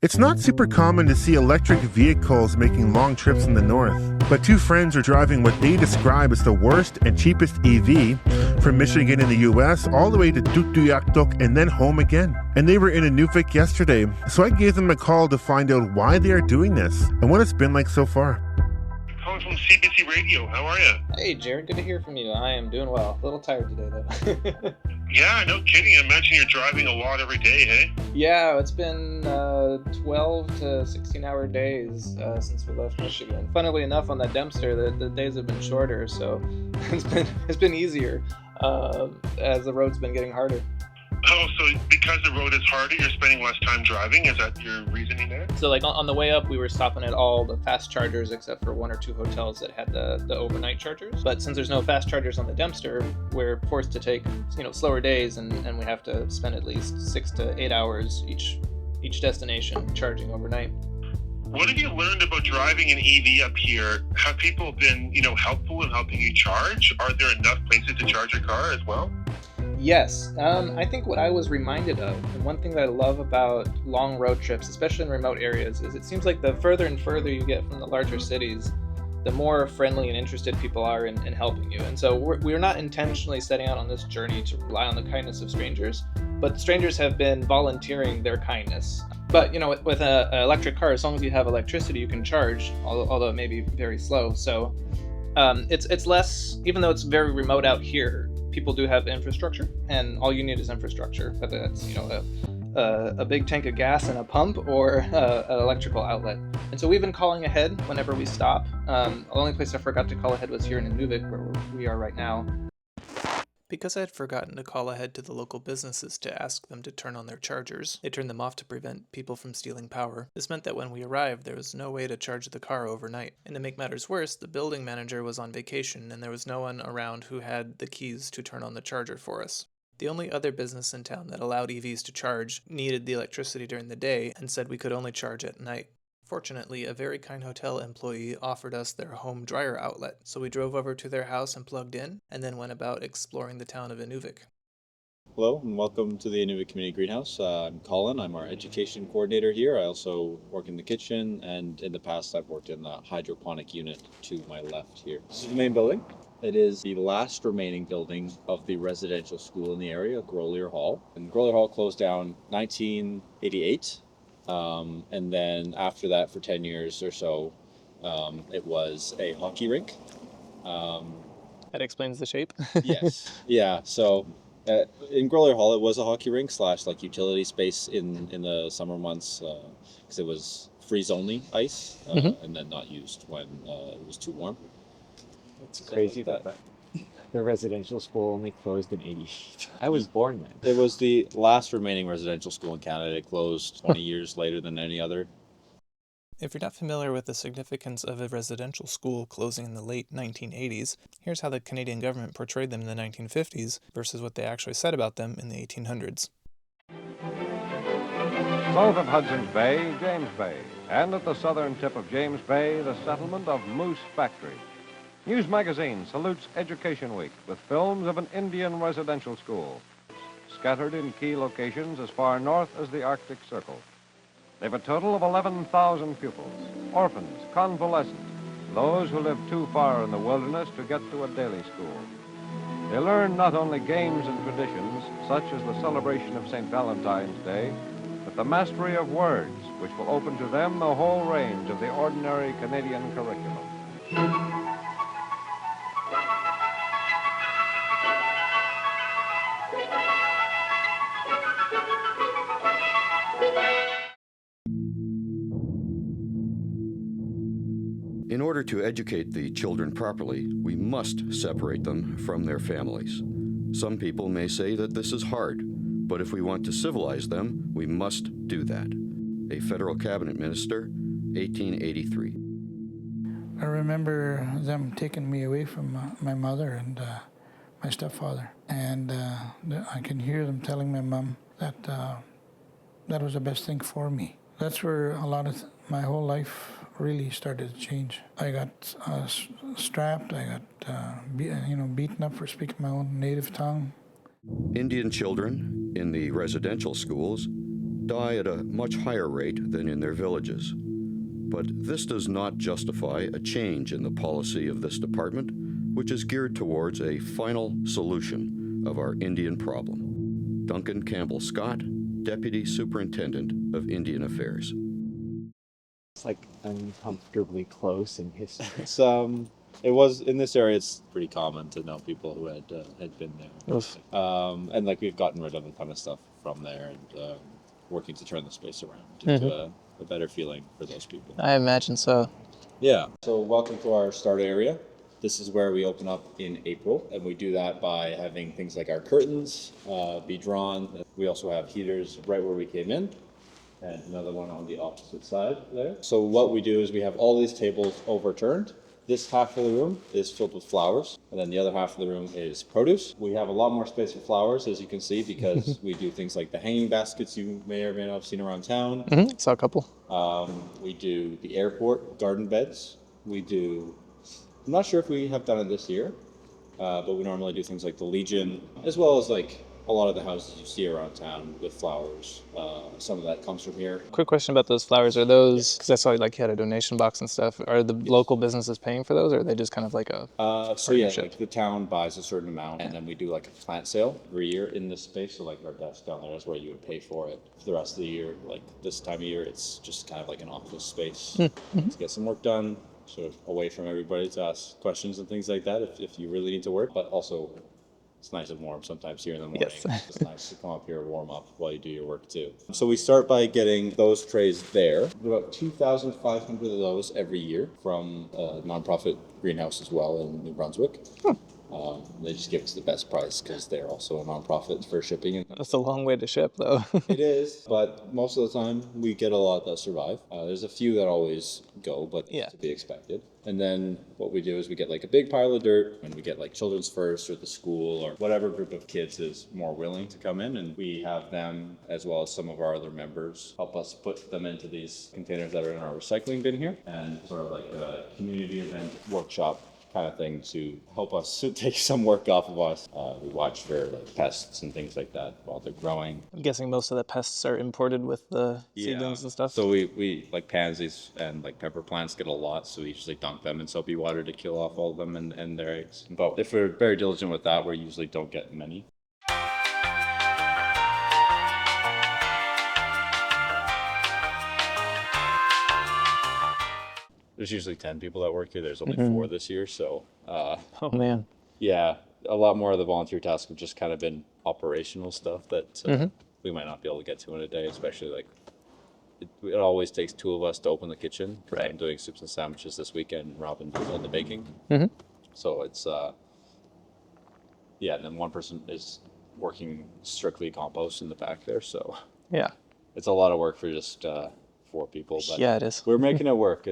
It's not super common to see electric vehicles making long trips in the north, but two friends are driving what they describe as the worst and cheapest EV from Michigan in the US all the way to Tuktoyaktuk and then home again. And they were in Inuvik yesterday, so I gave them a call to find out why they are doing this and what it's been like so far. Calling from CBC Radio. How are you? Hey, Jared. Good to hear from you. I am doing well. A little tired today, though. Yeah, no kidding. I imagine you're driving a lot every day, hey? Yeah, it's been 12 to 16-hour days since we left Michigan. Funnily enough, on that Dempster, the days have been shorter, so it's been easier as the road's been getting harder. Oh, so because the road is harder, you're spending less time driving? Is that your reasoning there? So, like, on the way up, we were stopping at all the fast chargers except for one or two hotels that had the overnight chargers. But since there's no fast chargers on the Dempster, we're forced to take, slower days, and we have to spend at least 6 to 8 hours each destination charging overnight. What have you learned about driving an EV up here? Have people been, helpful in helping you charge? Are there enough places to charge your car as well? Yes. I think what I was reminded of, and one thing that I love about long road trips, especially in remote areas, is it seems like the further and further you get from the larger cities, the more friendly and interested people are in helping you. And so we're not intentionally setting out on this journey to rely on the kindness of strangers, but strangers have been volunteering their kindness. But, with an electric car, as long as you have electricity, you can charge, although it may be very slow. So it's less, even though it's very remote out here, people do have infrastructure, and all you need is infrastructure, whether that's a big tank of gas and a pump or an electrical outlet. And so we've been calling ahead whenever we stop. The only place I forgot to call ahead was here in Inuvik, where we are right now. Because I had forgotten to call ahead to the local businesses to ask them to turn on their chargers, they turned them off to prevent people from stealing power. This meant that when we arrived, there was no way to charge the car overnight. And to make matters worse, the building manager was on vacation and there was no one around who had the keys to turn on the charger for us. The only other business in town that allowed EVs to charge needed the electricity during the day and said we could only charge at night. Fortunately, a very kind hotel employee offered us their home dryer outlet, so we drove over to their house and plugged in, and then went about exploring the town of Inuvik. Hello, and welcome to the Inuvik Community Greenhouse. I'm Colin. I'm our education coordinator here. I also work in the kitchen, and in the past I've worked in the hydroponic unit to my left here. This is the main building. It is the last remaining building of the residential school in the area, Grolier Hall. And Grolier Hall closed down 1988. And then after that, for 10 years or so, it was a hockey rink. That explains the shape. Yes. Yeah. So in Grolier Hall, it was a hockey rink / utility space in the summer months because it was freeze-only ice and then not used when it was too warm. It's crazy that the residential school only closed in 88. I was born then. It was the last remaining residential school in Canada. It closed 20 years later than any other. If you're not familiar with the significance of a residential school closing in the late 1980s, here's how the Canadian government portrayed them in the 1950s versus what they actually said about them in the 1800s. South of Hudson's Bay, James Bay, and at the southern tip of James Bay, the settlement of Moose Factory. News Magazine salutes Education Week with films of an Indian residential school, scattered in key locations as far north as the Arctic Circle. They've a total of 11,000 pupils, orphans, convalescents, those who live too far in the wilderness to get to a daily school. They learn not only games and traditions, such as the celebration of St. Valentine's Day, but the mastery of words, which will open to them the whole range of the ordinary Canadian curriculum. In order to educate the children properly, we must separate them from their families. Some people may say that this is hard, but if we want to civilize them, we must do that. A federal cabinet minister, 1883. I remember them taking me away from my mother and my stepfather, and I can hear them telling my mom that that was the best thing for me. That's where a lot of my whole life really started to change. I got strapped. I got beaten up for speaking my own native tongue. Indian children in the residential schools die at a much higher rate than in their villages. But this does not justify a change in the policy of this department, which is geared towards a final solution of our Indian problem. Duncan Campbell Scott, Deputy Superintendent of Indian Affairs. It's like uncomfortably close in history. It's it was in this area. It's pretty common to know people who had been there. Oof. And like we've gotten rid of a ton of stuff from there, and working to turn the space around into a better feeling for those people. I imagine so. Yeah. So welcome to our start area. This is where we open up in April, and we do that by having things like our curtains be drawn. We also have heaters right where we came in, and another one on the opposite side there. So what we do is we have all these tables overturned. This half of the room is filled with flowers, and then the other half of the room is produce. We have a lot more space for flowers, as you can see, because we do things like the hanging baskets you may or may not have seen around town. Mm-hmm. Saw a couple. We do the airport garden beds. We do, I'm not sure if we have done it this year, but we normally do things like the Legion, as well as like a lot of the houses you see around town with flowers. Some of that comes from here. Quick question about those flowers. Are those, because I saw like you had a donation box and stuff, are the local businesses paying for those, or are they just kind of like a So yeah, like the town buys a certain amount, and then we do like a plant sale every year in this space. So like our desk down there is where you would pay for it. For the rest of the year, like this time of year, it's just kind of like an office space to get some work done, sort of away from everybody to ask questions and things like that if you really need to work, but also it's nice and warm sometimes here in the morning. Yes. It's nice to come up here and warm up while you do your work too. So we start by getting those trays there. About 2,500 of those every year from a nonprofit greenhouse as well in New Brunswick. They just give us the best price because they're also a nonprofit for shipping. That's a long way to ship, though. It is, but most of the time we get a lot that survive. There's a few that always go, but Yeah. to be expected. And then what we do is we get like a big pile of dirt, and we get like Children's First or the school or whatever group of kids is more willing to come in, and we have them, as well as some of our other members, help us put them into these containers that are in our recycling bin here, and sort of like a community event workshop kind of thing to help us to take some work off of us. We watch for like pests and things like that while they're growing. I'm guessing most of the pests are imported with the seedlings and stuff. So we like pansies and like pepper plants get a lot, so we usually dunk them in soapy water to kill off all of them and their eggs. But if we're very diligent with that, we usually don't get many. There's usually 10 people that work here. There's only 4 this year, so Oh, man. yeah, a lot more of the volunteer tasks have just kind of been operational stuff that we might not be able to get to in a day, especially like it always takes 2 of us to open the kitchen. Right. I'm doing soups and sandwiches this weekend, and Robin does all the baking. So it's and then one person is working strictly compost in the back there, so Yeah. it's a lot of work for just 4 people, but Yeah, it is. we're making it work.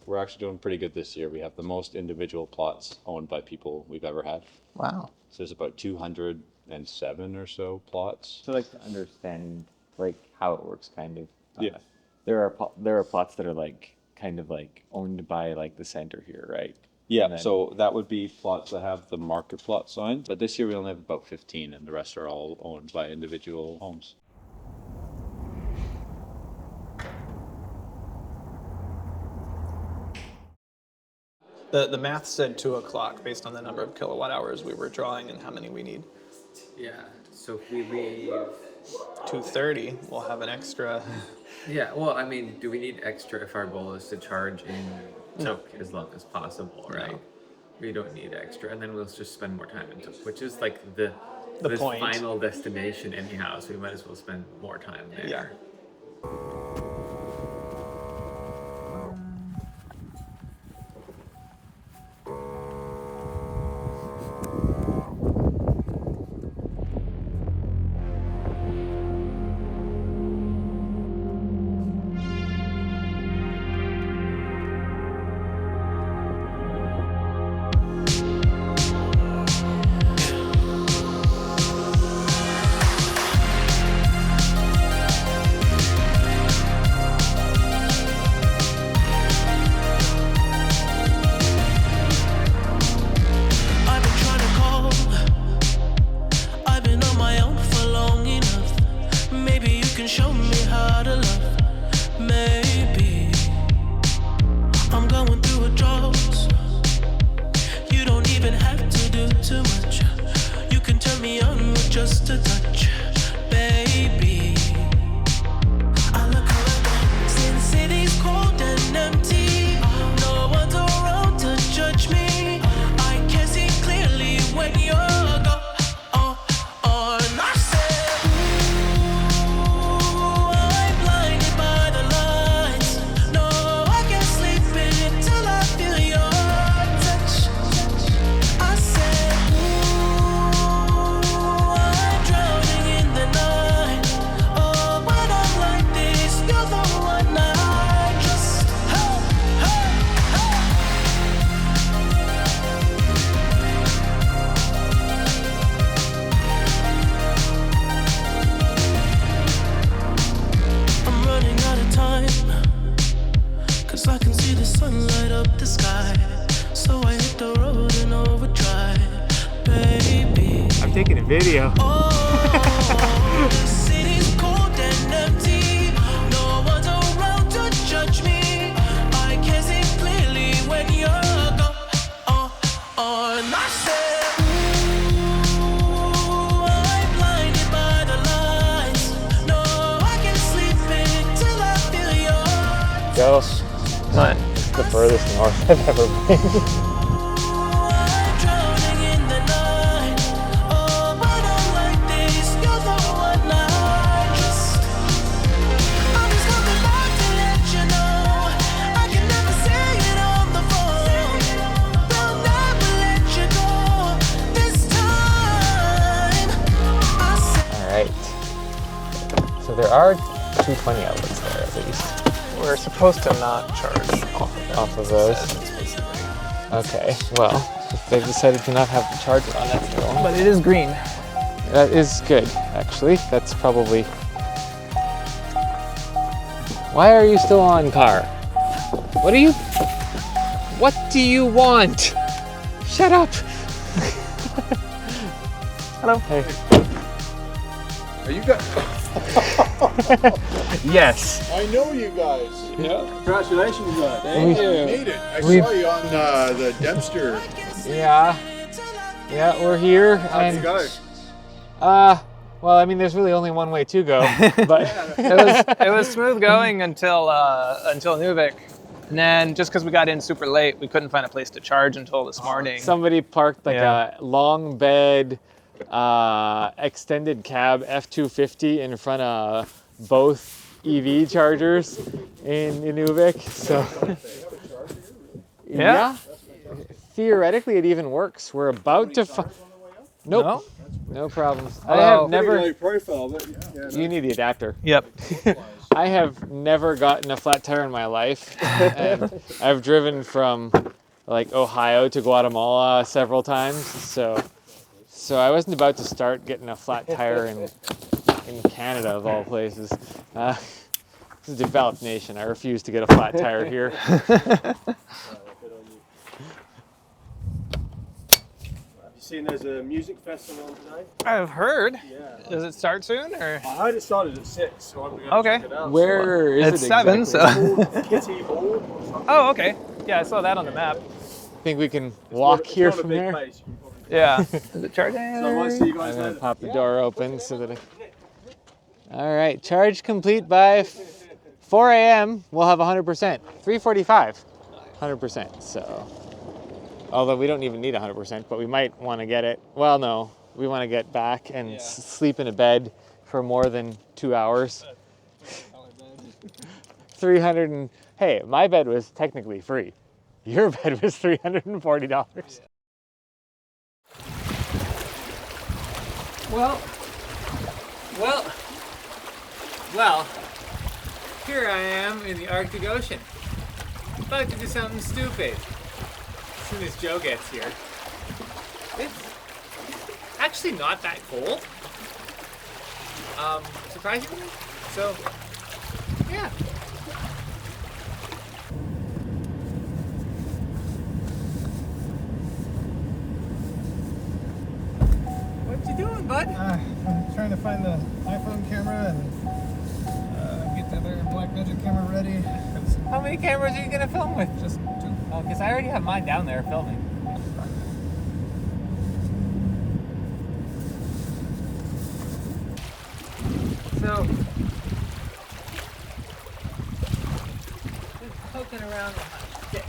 We're actually doing pretty good this year. We have the most individual plots owned by people we've ever had. Wow. So there's about 207 or so plots. So like to understand like how it works, kind of. Yeah. There are plots that are like kind of like owned by like the center here, right? Yeah, And then- so that would be plots that have the market plot sign. But this year we only have about 15, and the rest are all owned by individual homes. The math said 2 o'clock based on the number of kilowatt hours we were drawing and how many we need. Yeah, so if we leave... 2:30, we'll have an extra. Yeah, well, I mean, do we need extra if our goal is to charge in Tuk as long as possible, right? We don't need extra, and then we'll just spend more time in Tuk, which is like the point. final destination anyhow, so we might as well spend more time there. Yeah. sun light up the sky. So I hit the road in overdrive, baby. I'm taking a video. Oh, the city's cold and empty. No one's around to judge me. I can see clearly when you're gone. I said, ooh, I'm blinded by the lights. No, I can sleep until I feel your Ghost. What? It's the furthest north I've ever been. I'm drowning in the night. Oh, but I'm like this. You're the one I trust. I'm just coming back to let you know I can never say it on the phone. They'll never let you go this time. I said, Alright. So there are 220 outlets there at least. We're supposed to not charge Off of those. Okay, well, if they've decided to not have the charger on, that's their own. But it is green. That is good, actually. That's probably... Why are you still on car? What do you want? Shut up! Hello. Hey. Are you guys? Yes. I know you guys. Yeah. Congratulations, guys. Thank you. you. Made it. I saw you on the Dempster. Yeah. Yeah, we're here. How'd you go? Well, I mean, there's really only one way to go, but It was smooth going until Inuvik. And then just because we got in super late, we couldn't find a place to charge until this morning. somebody parked like a long bed extended cab F-250 in front of both EV chargers in Inuvik. So yeah, theoretically it even works. We're about to nope. No problems. I have never. Profile, but You need the adapter. Yep. I have never gotten a flat tire in my life, and I've driven from like Ohio to Guatemala several times. So I wasn't about to start getting a flat tire in Canada of all places. It's a developed nation. I refuse to get a flat tire here. seen there's a music festival on today? I've heard. Yeah. Does it start soon or? I heard it started at 6, so I'm going to Okay. check it out. Where is It's it 7, exactly? so. Kitty Hall or something. Oh, okay. Yeah, I saw that on the map. Think we can walk It's here not a from big there? place, you can probably- Yeah. Is it charging? So I might see you guys I'm gonna later. pop the door open so that All right, charge complete by 4 a.m. We'll have 100%. 3:45, 100%. So, although we don't even need 100%, but we might want to get it. Well, no, we want to get back and sleep in a bed for more than 2 hours. 300 and hey, my bed was technically free. Your bed was $340. Well, here I am in the Arctic Ocean, about to do something stupid. As soon as Joe gets here. It's actually not that cold, surprisingly. So, yeah. What you doing, bud? I'm trying to find the iPhone camera and get the other Blackmagic camera ready. How many cameras are you gonna film with? Just 2. Oh, because I already have mine down there filming. So, just poking around with my stick.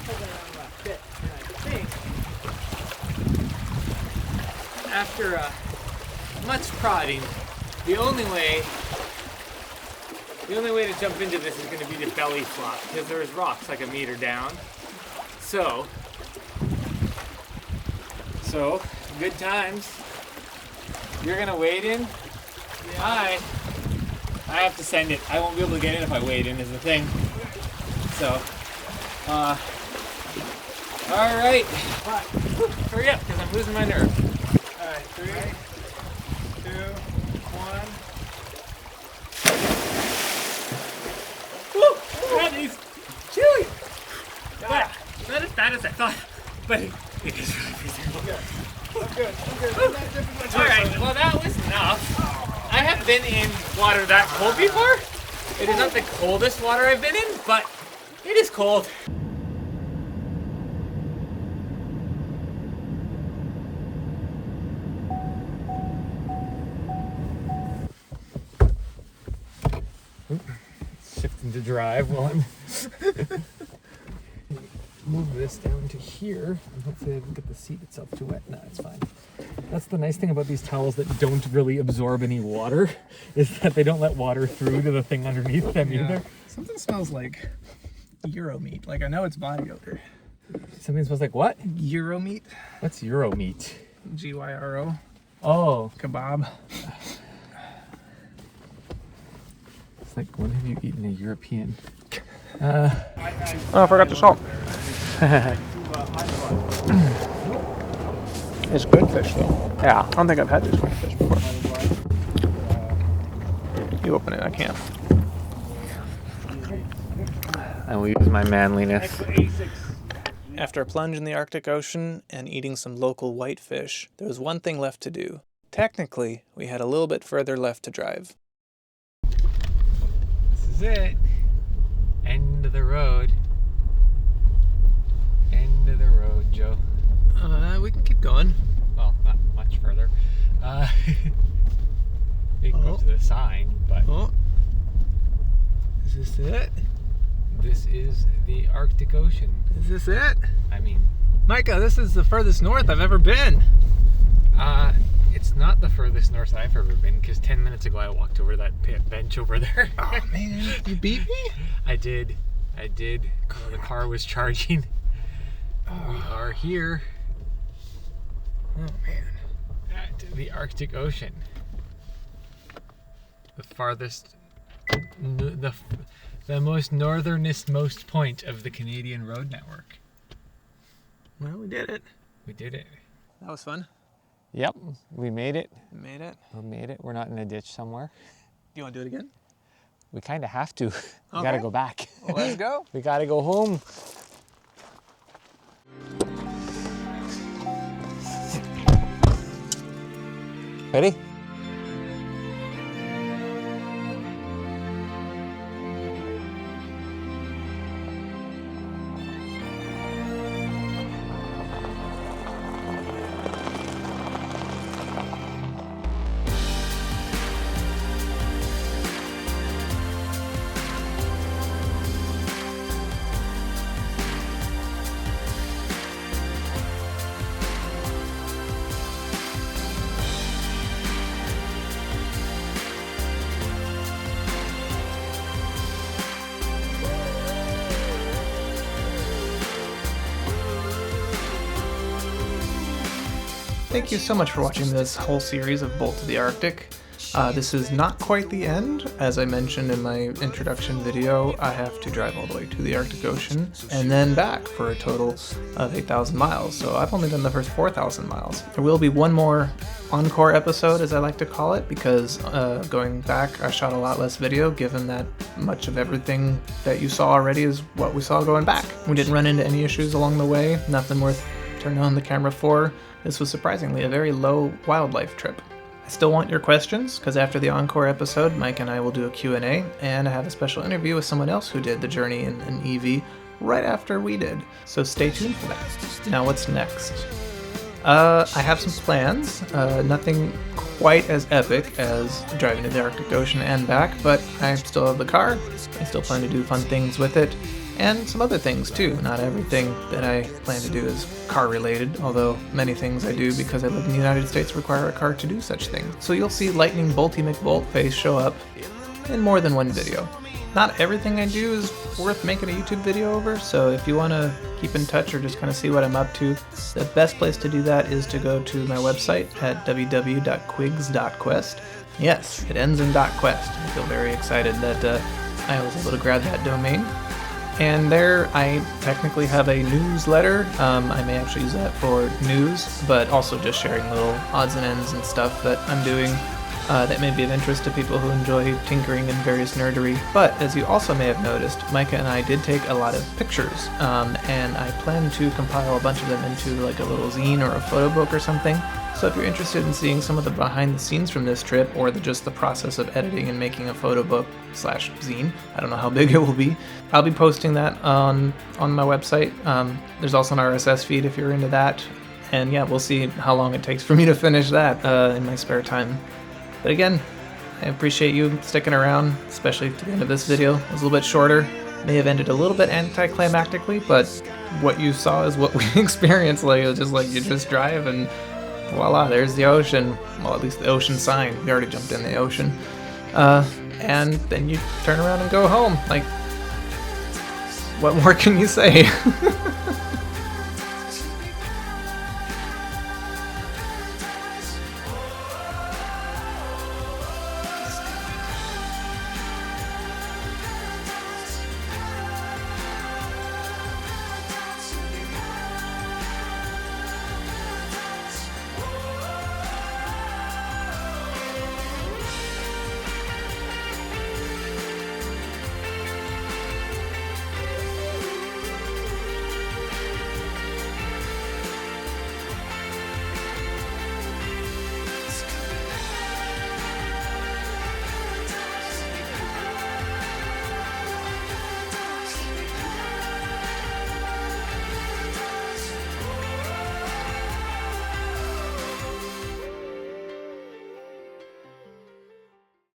Poking around with my stick. And I think, after much prodding, the only way to jump into this is going to be the belly flop, because there's rocks like a meter down. So good times. You're going to wade in? Yeah. I have to send it. I won't be able to get in if I wade in is the thing. So, all right. Hurry up, because I'm losing my nerve. All right, 3, 2, 1. Woo! God, these chilly. thought, but it is really freezing. I'm good. Alright, well that was enough. I have been in water that cold before. It is not the coldest water I've been in, but it is cold. Shifting to drive while I'm move this down to here, and hopefully I can get the seat itself too wet. No, it's fine. That's the nice thing about these towels that don't really absorb any water, is that they don't let water through to the thing underneath them either. Something smells like Euro meat. Like, I know it's body odor. Something smells like what? Euro meat. What's Euro meat? Gyro. Oh. Kebab. It's like, when have you eaten a European? Oh, I forgot the salt. It's good fish, though. Yeah. I don't think I've had this kind of fish before. You open it, I can't. I will use my manliness. After a plunge in the Arctic Ocean and eating some local whitefish, there was one thing left to do. Technically, we had a little bit further left to drive. This is it. End of the road. End of the road, Joe. We can keep going. Well, not much further. We can go to the sign, but... Oh. Is this it? This is the Arctic Ocean. Is this it? I mean... Micah, this is the furthest north I've ever been. It's not the furthest north I've ever been, because 10 minutes ago I walked over that bench over there. Oh, man, you beat me? I did. The car was charging. We are here. Oh, man. At the Arctic Ocean. The farthest, the most northernest point of the Canadian road network. Well, we did it. We did it. That was fun. Yep, we made it. We made it. We made it. We're not in a ditch somewhere. Do you want to do it again? We kind of have to. We Okay. gotta go back. Well, let's go. We gotta go home. Ready? Thank you so much for watching this whole series of Bolt to the Arctic. This is not quite the end. As I mentioned in my introduction video, I have to drive all the way to the Arctic Ocean and then back for a total of 8,000 miles. So I've only done the first 4,000 miles. There will be one more Encore episode, as I like to call it, because going back, I shot a lot less video, given that much of everything that you saw already is what we saw going back. We didn't run into any issues along the way, nothing worth turning on the camera for. This was surprisingly a very low wildlife trip. I still want your questions, because after the Encore episode, Mike and I will do a Q&A, and I have a special interview with someone else who did the journey in an EV right after we did. So stay tuned for that. Now what's next? I have some plans, nothing quite as epic as driving to the Arctic Ocean and back, but I still have the car, I still plan to do fun things with it, and some other things too. Not everything that I plan to do is car related, although many things I do because I live in the United States require a car to do such things. So you'll see Lightning Bolty McBoltface show up in more than one video. Not everything I do is worth making a YouTube video over, so if you want to keep in touch or just kind of see what I'm up to, the best place to do that is to go to my website at www.quigs.quest. Yes, it ends in .quest. I feel very excited that I was able to grab that domain. And there I technically have a newsletter. I may actually use that for news, but also just sharing little odds and ends and stuff that I'm doing. that may be of interest to people who enjoy tinkering and various nerdery. But as you also may have noticed, Micah and I did take a lot of pictures, and I plan to compile a bunch of them into like a little zine or a photo book or something. So if you're interested in seeing some of the behind the scenes from this trip, or just the process of editing and making a photo book / zine, I don't know how big it will be, I'll be posting that on my website. There's also an RSS feed if you're into that. And yeah, we'll see how long it takes for me to finish that in my spare time. But again, I appreciate you sticking around, especially to the end of this video. It was a little bit shorter, may have ended a little bit anticlimactically, but what you saw is what we experienced. Like, it was just like you just drive and voila, there's the ocean. Well, at least the ocean sign. We already jumped in the ocean. And then you turn around and go home. Like, what more can you say?